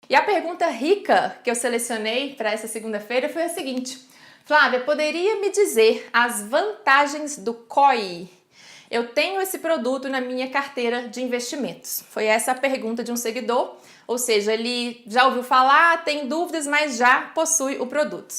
E a pergunta rica que eu selecionei para essa segunda-feira foi a seguinte: Flávia, poderia me dizer as vantagens do COI? Eu tenho esse produto na minha carteira de investimentos. Foi essa a pergunta de um seguidor, ou seja, ele já ouviu falar, tem dúvidas, mas já possui o produto.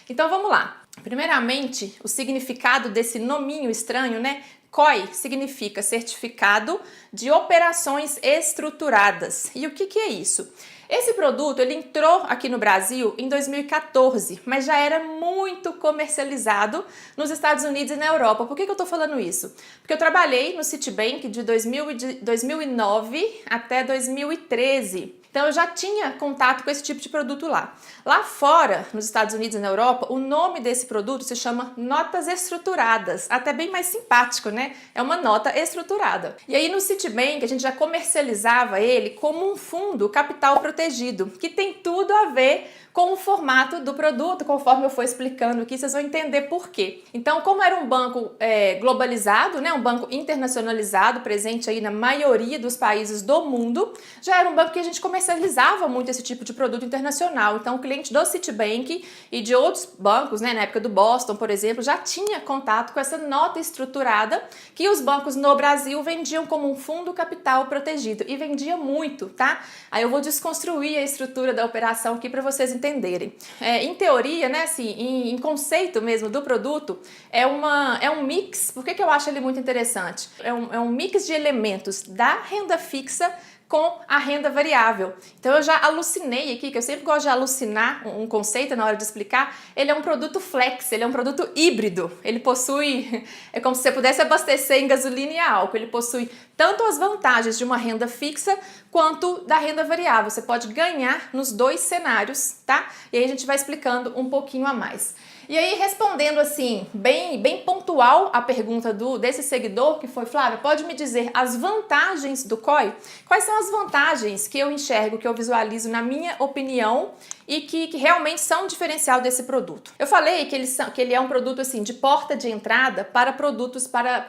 Então vamos lá. Primeiramente, o significado desse nominho estranho, né? COI significa Certificado de Operações Estruturadas. E o que é isso? Esse produto ele entrou aqui no Brasil em 2014, mas já era muito comercializado nos Estados Unidos e na Europa. Por que eu estou falando isso? Porque eu trabalhei no Citibank de 2009 até 2013. Então eu já tinha contato com esse tipo de produto lá. Lá fora, nos Estados Unidos e na Europa, o nome desse produto se chama notas estruturadas. Até bem mais simpático, né? É uma nota estruturada. E aí no Citibank a gente já comercializava ele como um fundo capital protegido, que tem tudo a ver com o formato do produto, conforme eu for explicando aqui, vocês vão entender por quê. Então, como era um banco globalizado, né, um banco internacionalizado, presente aí na maioria dos países do mundo, já era um banco que a gente comercializava muito esse tipo de produto internacional. Então, o cliente do Citibank e de outros bancos, né, na época do Boston, por exemplo, já tinha contato com essa nota estruturada que os bancos no Brasil vendiam como um fundo capital protegido. E vendia muito, tá? Aí eu vou desconstruir a estrutura da operação aqui para vocês entenderem. Em teoria, né, assim, em conceito mesmo do produto, é um mix. Por que eu acho ele muito interessante? É um mix de elementos da renda fixa com a renda variável. Então eu já alucinei aqui, que eu sempre gosto de alucinar um conceito na hora de explicar. Ele é um produto flex, ele é um produto híbrido. Ele possui, é como se você pudesse abastecer em gasolina e álcool. Ele possui tanto as vantagens de uma renda fixa quanto da renda variável. Você pode ganhar nos dois cenários, tá? E aí a gente vai explicando um pouquinho a mais. E aí, respondendo assim, bem pontual a pergunta desse seguidor, que foi: Flávia, pode me dizer as vantagens do COI? Quais são as vantagens que eu enxergo, que eu visualizo na minha opinião e que realmente são um diferencial desse produto? Eu falei que ele é um produto assim de porta de entrada para produtos para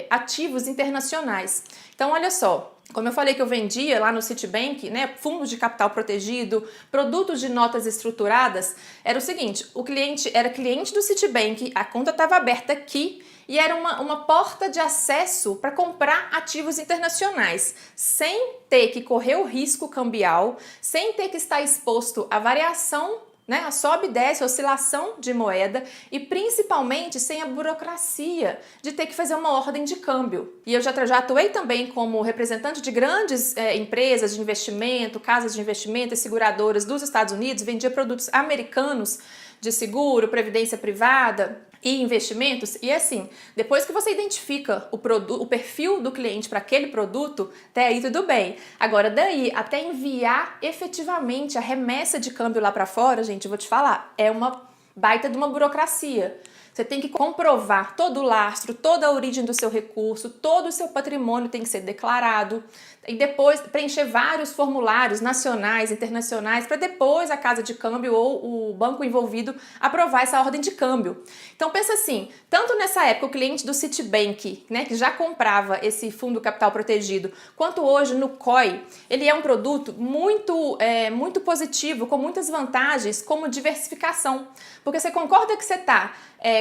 ativos internacionais. Então, olha só. Como eu falei que eu vendia lá no Citibank, né, fundos de capital protegido, produtos de notas estruturadas, era o seguinte: o cliente era cliente do Citibank, a conta estava aberta aqui e era uma porta de acesso para comprar ativos internacionais, sem ter que correr o risco cambial, sem ter que estar exposto à variação, né, a sobe e desce, a oscilação de moeda e principalmente sem a burocracia de ter que fazer uma ordem de câmbio. E eu já atuei também como representante de grandes empresas de investimento, casas de investimento e seguradoras dos Estados Unidos, vendia produtos americanos de seguro, previdência privada e investimentos. E assim, depois que você identifica o perfil do cliente para aquele produto, até aí tudo bem. Agora, daí até enviar efetivamente a remessa de câmbio lá para fora, gente, eu vou te falar, é uma baita de uma burocracia. Você tem que comprovar todo o lastro, toda a origem do seu recurso, todo o seu patrimônio tem que ser declarado. E depois preencher vários formulários nacionais, internacionais, para depois a casa de câmbio ou o banco envolvido aprovar essa ordem de câmbio. Então pensa assim, tanto nessa época o cliente do Citibank, né, que já comprava esse fundo capital protegido, quanto hoje no COI, ele é um produto muito positivo, com muitas vantagens, como diversificação. Porque você concorda que você está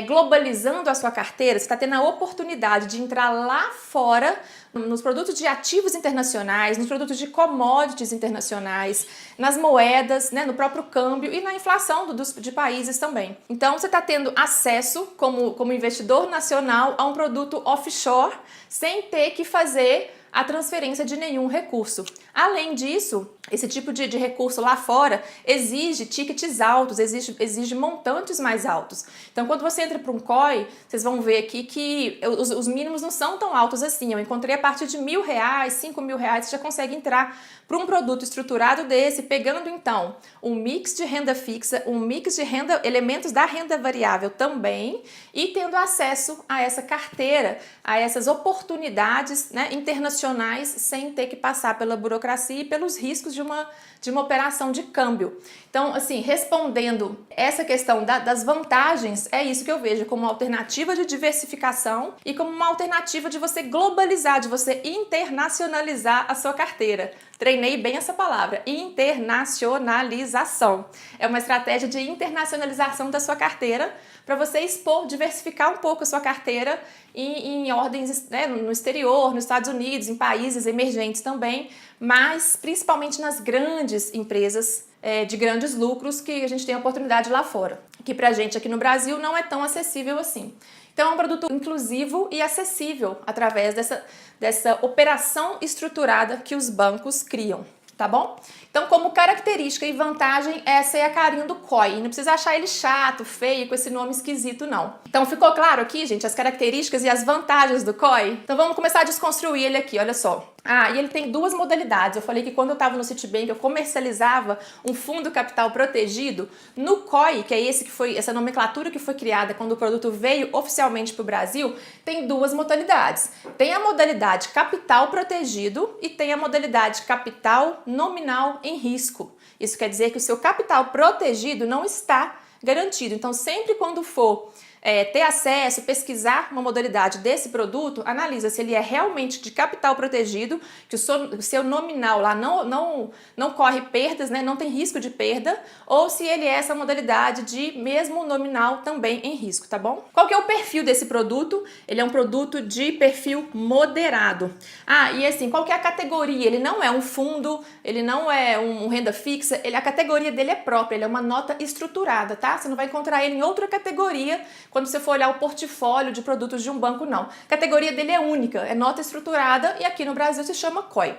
globalizando a sua carteira, você está tendo a oportunidade de entrar lá fora nos produtos de ativos internacionais, nos produtos de commodities internacionais, nas moedas, né, no próprio câmbio e na inflação de países também. Então você está tendo acesso, como investidor nacional, a um produto offshore sem ter que fazer a transferência de nenhum recurso. Além disso, esse tipo de recurso lá fora exige tickets altos, exige montantes mais altos. Então, quando você entra para um COI, vocês vão ver aqui que os mínimos não são tão altos assim. Eu encontrei a partir de R$1.000, R$5.000, você já consegue entrar para um produto estruturado desse, pegando então um mix de renda fixa, um mix de elementos da renda variável também, e tendo acesso a essa carteira, a essas oportunidades, né, internacionais, sem ter que passar pela burocracia e pelos riscos de uma operação de câmbio. Então, assim, respondendo essa questão das vantagens, é isso que eu vejo como uma alternativa de diversificação e como uma alternativa de você globalizar, de você internacionalizar a sua carteira. Treinei bem essa palavra, internacionalização. É uma estratégia de internacionalização da sua carteira para você expor, diversificar um pouco a sua carteira em ordens, né, no exterior, nos Estados Unidos, em países emergentes também, mas principalmente nas grandes empresas de grandes lucros que a gente tem a oportunidade lá fora, que pra gente aqui no Brasil não é tão acessível assim. Então é um produto inclusivo e acessível através dessa operação estruturada que os bancos criam, tá bom? Então, como característica e vantagem, essa é a carinha do COI. Não precisa achar ele chato, feio, com esse nome esquisito, não. Então, ficou claro aqui, gente, as características e as vantagens do COI? Então, vamos começar a desconstruir ele aqui, olha só. E ele tem duas modalidades. Eu falei que quando eu estava no Citibank, eu comercializava um fundo capital protegido. No COI, que é essa nomenclatura que foi criada quando o produto veio oficialmente para o Brasil, tem duas modalidades. Tem a modalidade capital protegido e tem a modalidade capital nominal em risco. Isso quer dizer que o seu capital protegido não está garantido. Então, sempre quando for ter acesso, pesquisar uma modalidade desse produto, analisa se ele é realmente de capital protegido, que o seu nominal lá não corre perdas, né, não tem risco de perda, ou se ele é essa modalidade de mesmo nominal também em risco, tá bom? Qual que é o perfil desse produto? Ele é um produto de perfil moderado. E assim, qual que é a categoria? Ele não é um fundo, ele não é um renda fixa, a categoria dele é própria, ele é uma nota estruturada, tá? Você não vai encontrar ele em outra categoria quando você for olhar o portfólio de produtos de um banco, não. A categoria dele é única, é nota estruturada e aqui no Brasil se chama COI.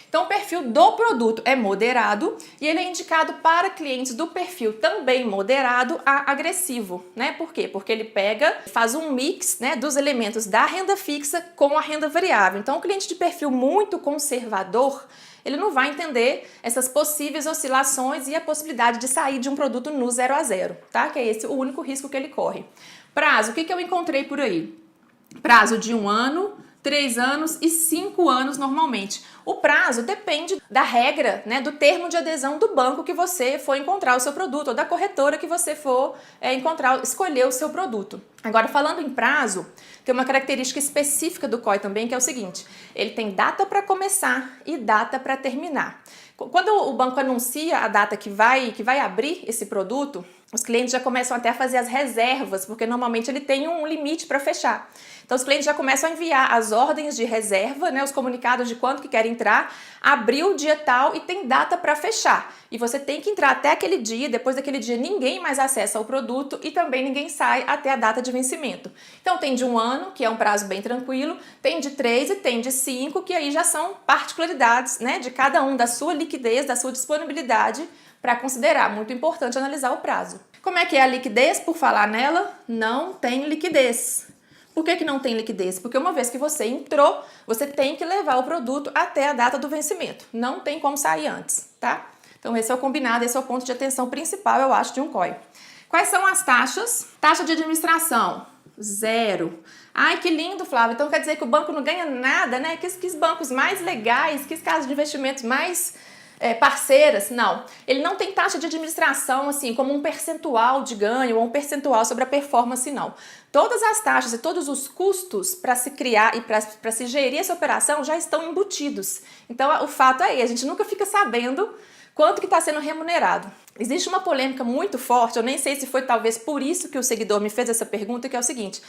Então, o perfil do produto é moderado e ele é indicado para clientes do perfil também moderado a agressivo, né? Por quê? Porque ele faz um mix, né, dos elementos da renda fixa com a renda variável. Então, o cliente de perfil muito conservador, ele não vai entender essas possíveis oscilações e a possibilidade de sair de um produto no 0 a 0, tá? Que é esse o único risco que ele corre. Prazo, o que eu encontrei por aí? Prazo de 1 ano, 3 anos e 5 anos normalmente. O prazo depende da regra, né, do termo de adesão do banco que você for encontrar o seu produto ou da corretora que você for escolher o seu produto. Agora, falando em prazo, tem uma característica específica do COI também, que é o seguinte: ele tem data para começar e data para terminar. Quando o banco anuncia a data que vai abrir esse produto, os clientes já começam até a fazer as reservas, porque normalmente ele tem um limite para fechar. Então, os clientes já começam a enviar as ordens de reserva, né, os comunicados de quanto que quer entrar, abriu o dia tal e tem data para fechar. E você tem que entrar até aquele dia, depois daquele dia ninguém mais acessa o produto e também ninguém sai até a data de vencimento. Então, tem de 1 ano, que é um prazo bem tranquilo, tem de 3 e tem de 5, que aí já são particularidades, né, de cada um, da sua liquidez, da sua disponibilidade, para considerar. Muito importante analisar o prazo. Como é que é a liquidez? Por falar nela, não tem liquidez. Por que não tem liquidez? Porque uma vez que você entrou, você tem que levar o produto até a data do vencimento. Não tem como sair antes, tá? Então esse é o combinado, esse é o ponto de atenção principal, eu acho, de um COI. Quais são as taxas? Taxa de administração, 0. Ai, que lindo, Flávia. Então quer dizer que o banco não ganha nada, né? Que bancos mais legais, que casas de investimentos mais parceiras, não. Ele não tem taxa de administração, assim, como um percentual de ganho ou um percentual sobre a performance, não. Todas as taxas e todos os custos para se criar e para se gerir essa operação já estão embutidos. Então, o fato é a gente nunca fica sabendo quanto que está sendo remunerado. Existe uma polêmica muito forte, eu nem sei se foi talvez por isso que o seguidor me fez essa pergunta, que é o seguinte: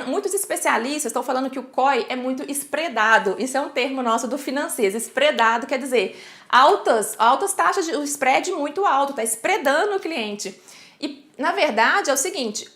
muitos especialistas estão falando que o COI é muito spreadado. Isso é um termo nosso do financeiro. Spreadado quer dizer altas taxas, o spread muito alto, está spreadando o cliente. E, na verdade, é o seguinte: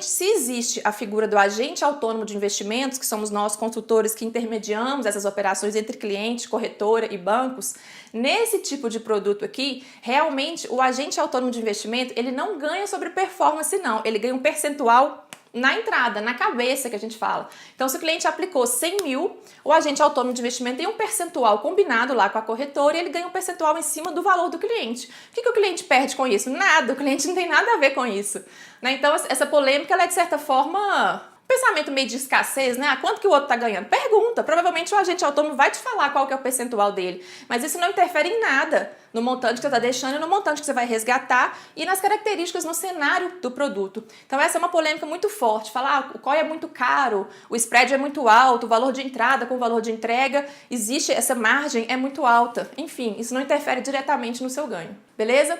se existe a figura do agente autônomo de investimentos, que somos nós consultores que intermediamos essas operações entre cliente, corretora e bancos, nesse tipo de produto aqui, realmente o agente autônomo de investimento, ele não ganha sobre performance, não. Ele ganha um percentual na entrada, na cabeça que a gente fala. Então, se o cliente aplicou 100 mil, o agente autônomo de investimento tem um percentual combinado lá com a corretora e ele ganha um percentual em cima do valor do cliente. O que o cliente perde com isso? Nada, o cliente não tem nada a ver com isso, né? Então, essa polêmica, ela é de certa forma pensamento meio de escassez, né? Quanto que o outro tá ganhando? Pergunta. Provavelmente o agente autônomo vai te falar qual que é o percentual dele. Mas isso não interfere em nada no montante que você está deixando e no montante que você vai resgatar e nas características, no cenário do produto. Então essa é uma polêmica muito forte. Falar, o COI é muito caro, o spread é muito alto, o valor de entrada com o valor de entrega, existe essa margem é muito alta. Enfim, isso não interfere diretamente no seu ganho. Beleza?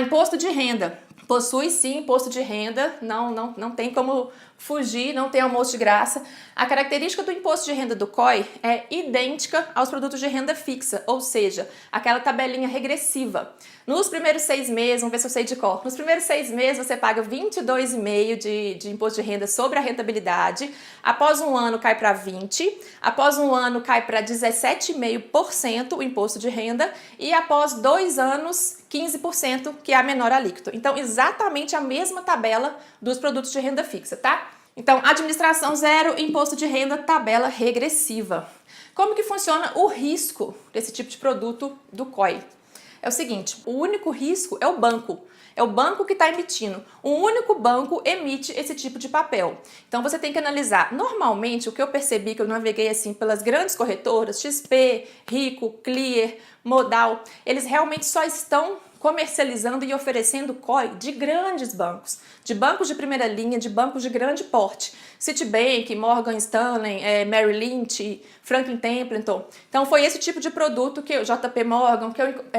Imposto de renda. Possui sim imposto de renda, não tem como fugir, não tem almoço de graça. A característica do imposto de renda do COI é idêntica aos produtos de renda fixa, ou seja, aquela tabelinha regressiva. Nos primeiros 6 meses, vamos ver se eu sei de cor, nos primeiros 6 meses você paga 22,5% de imposto de renda sobre a rentabilidade, após um ano cai para 20%, após um ano cai para 17,5% o imposto de renda e após 2 anos 15%, que é a menor alíquota. Então, exatamente a mesma tabela dos produtos de renda fixa, tá? Então, administração zero, imposto de renda, tabela regressiva. Como que funciona o risco desse tipo de produto do COI? É o seguinte, o único risco é o banco. É o banco que está emitindo. Um único banco emite esse tipo de papel. Então você tem que analisar. Normalmente, o que eu percebi, que eu naveguei assim pelas grandes corretoras, XP, Rico, Clear, Modal, eles realmente só estão comercializando e oferecendo COI de grandes bancos, de bancos de primeira linha, de bancos de grande porte. Citibank, Morgan Stanley, Merrill Lynch, Franklin Templeton. Então foi esse tipo de produto que o JP Morgan,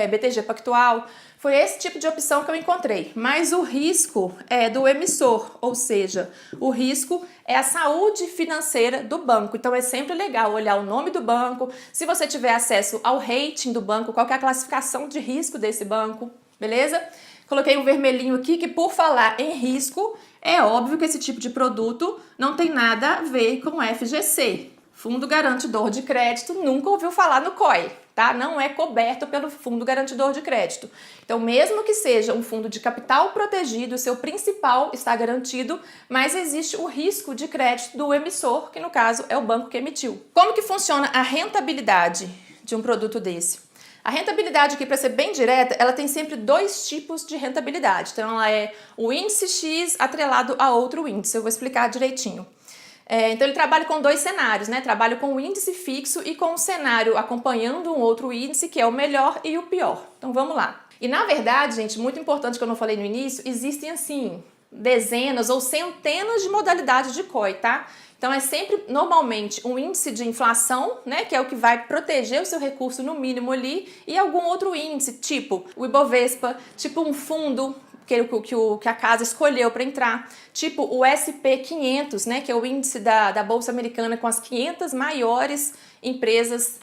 BTG Pactual, foi esse tipo de opção que eu encontrei. Mas o risco é do emissor, ou seja, o risco é a saúde financeira do banco. Então é sempre legal olhar o nome do banco, se você tiver acesso ao rating do banco, qual que é a classificação de risco desse banco, beleza? Coloquei um vermelhinho aqui que, por falar em risco, é óbvio que esse tipo de produto não tem nada a ver com FGC. Fundo Garantidor de Crédito, nunca ouviu falar no COI, tá? Não é coberto pelo Fundo Garantidor de Crédito. Então, mesmo que seja um fundo de capital protegido, o seu principal está garantido, mas existe o risco de crédito do emissor, que no caso é o banco que emitiu. Como que funciona a rentabilidade de um produto desse? A rentabilidade aqui, para ser bem direta, ela tem sempre 2 tipos de rentabilidade. Então, ela é o índice X atrelado a outro índice. Eu vou explicar direitinho. Então, ele trabalha com 2 cenários, né? Trabalha com o índice fixo e com o cenário acompanhando um outro índice, que é o melhor e o pior. Então, vamos lá. E, na verdade, gente, muito importante que eu não falei no início, existem, assim, dezenas ou centenas de modalidades de COI, tá? Então, é sempre, normalmente, um índice de inflação, né, que é o que vai proteger o seu recurso no mínimo ali, e algum outro índice, tipo o Ibovespa, tipo um fundo que a casa escolheu para entrar, tipo o SP500, né, que é o índice da Bolsa Americana com as 500 maiores empresas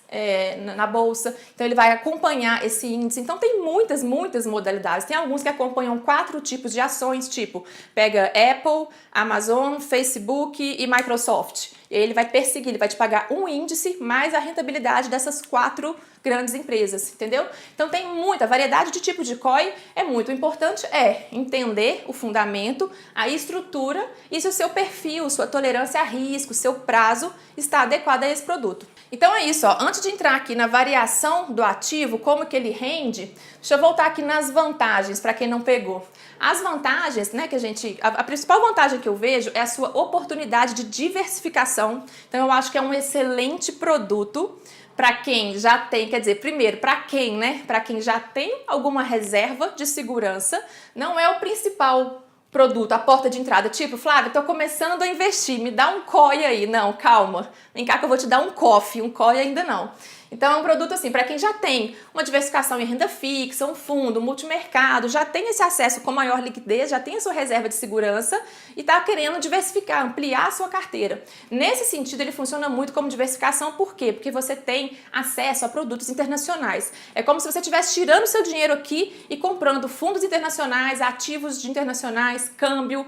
na Bolsa. Então ele vai acompanhar esse índice. Então tem muitas modalidades. Tem alguns que acompanham 4 tipos de ações, tipo pega Apple, Amazon, Facebook e Microsoft. E aí ele vai perseguir, ele vai te pagar um índice mais a rentabilidade dessas 4 grandes empresas, entendeu? Então tem muita variedade de tipo de COI. É muito importante entender o fundamento, a estrutura e se o seu perfil, sua tolerância a risco, seu prazo está adequado a esse produto. Então é isso, ó. Antes de entrar aqui na variação do ativo, como que ele rende, deixa eu voltar aqui nas vantagens para quem não pegou. As vantagens, né, que a principal vantagem que eu vejo é a sua oportunidade de diversificação. Então eu acho que é um excelente produto para quem já tem, quer dizer, primeiro, para quem, né? Para quem já tem alguma reserva de segurança, não é o principal produto, a porta de entrada, tipo, Flávia, tô começando a investir, me dá um COI aí. Não, calma, vem cá que eu vou te dar um COF, um COI ainda não. Então é um produto assim, para quem já tem uma diversificação em renda fixa, um fundo, um multimercado, já tem esse acesso com maior liquidez, já tem a sua reserva de segurança e está querendo diversificar, ampliar a sua carteira. Nesse sentido, ele funciona muito como diversificação, por quê? Porque você tem acesso a produtos internacionais. É como se você estivesse tirando seu dinheiro aqui e comprando fundos internacionais, ativos de internacionais, câmbio,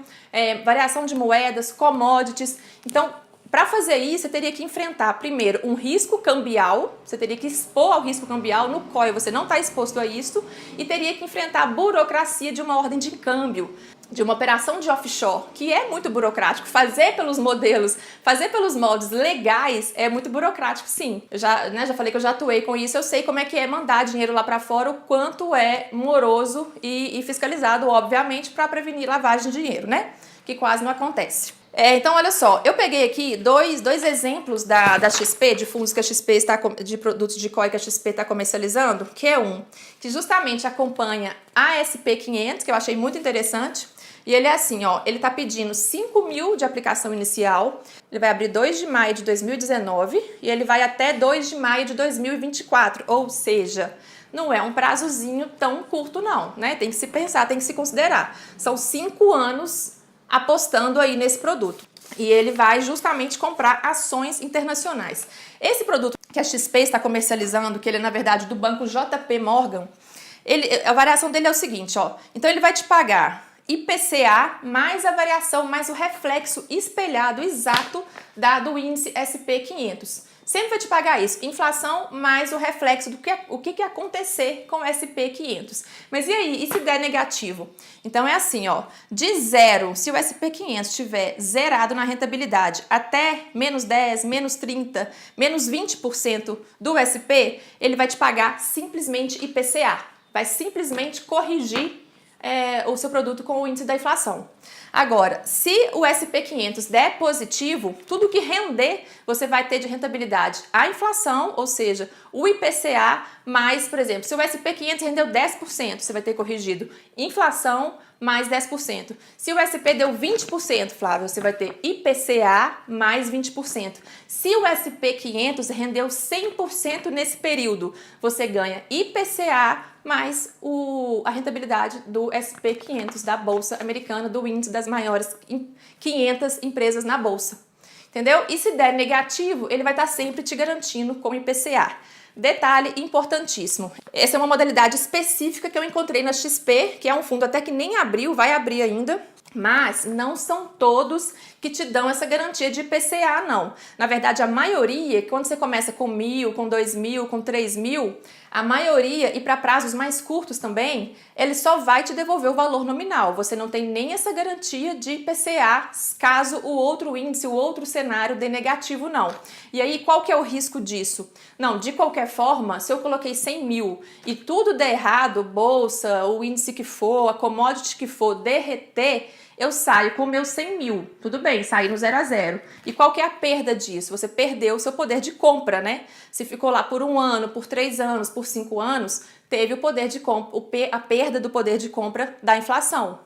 variação de moedas, commodities. Então, para fazer isso, você teria que enfrentar, primeiro, um risco cambial, você teria que expor ao risco cambial, no COI você não está exposto a isso, e teria que enfrentar a burocracia de uma ordem de câmbio, de uma operação de offshore, que é muito burocrático. Fazer pelos modelos, fazer pelos moldes legais é muito burocrático, sim. Eu já falei que eu já atuei com isso, eu sei como é que é mandar dinheiro lá para fora, o quanto é moroso e fiscalizado, obviamente, para prevenir lavagem de dinheiro, né? Que quase não acontece. Então, olha só, eu peguei aqui dois exemplos da XP, de fundos que a XP está, de produtos de COI que a XP está comercializando, que é um que justamente acompanha a SP500, que eu achei muito interessante, e ele é assim, ó, ele tá pedindo 5 mil de aplicação inicial, ele vai abrir 2 de maio de 2019 e ele vai até 2 de maio de 2024, ou seja, não é um prazozinho tão curto não, né? Tem que se pensar, tem que se considerar. São 5 anos apostando aí nesse produto. E ele vai justamente comprar ações internacionais. Esse produto que a XP está comercializando, que ele é na verdade do banco JP Morgan, a variação dele é o seguinte, ó. Então ele vai te pagar IPCA mais a variação, mais o reflexo espelhado exato do índice SP500. Sempre vai te pagar isso, inflação mais o reflexo do que acontecer com o SP500. Mas e aí, e se der negativo? Então é assim, ó, de zero, se o SP500 estiver zerado na rentabilidade até menos 10, menos 30, menos 20% do SP, ele vai te pagar simplesmente IPCA, vai simplesmente corrigir o seu produto com o índice da inflação. Agora, se o SP500 der positivo, tudo que render você vai ter de rentabilidade a inflação, ou seja, o IPCA mais, por exemplo, se o SP500 rendeu 10%, você vai ter corrigido inflação mais 10%. Se o SP deu 20%, Flávio, você vai ter IPCA mais 20%. Se o SP500 rendeu 100% nesse período, você ganha IPCA mais a rentabilidade do SP500, da Bolsa Americana, do índice das maiores 500 empresas na Bolsa. Entendeu? E se der negativo, ele vai estar sempre te garantindo com IPCA. Detalhe importantíssimo, essa é uma modalidade específica que eu encontrei na XP, que é um fundo até que nem abriu, vai abrir ainda, mas não são todos que te dão essa garantia de IPCA, não. Na verdade, a maioria, quando você começa com 1.000, com 2.000, com 3.000, a maioria, e para prazos mais curtos também, ele só vai te devolver o valor nominal. Você não tem nem essa garantia de IPCA, caso o outro índice, o outro cenário dê negativo, não. E aí, qual que é o risco disso? Não, de qualquer forma, se eu coloquei 100 mil e tudo der errado, bolsa, o índice que for, a commodity que for, derreter, eu saio com meus 100 mil. Tudo bem, saí no 0 a 0. E qual que é a perda disso? Você perdeu o seu poder de compra, né? Se ficou lá por 1 ano, por 3 anos, por 5 anos, teve o poder de compra, a perda do poder de compra da inflação.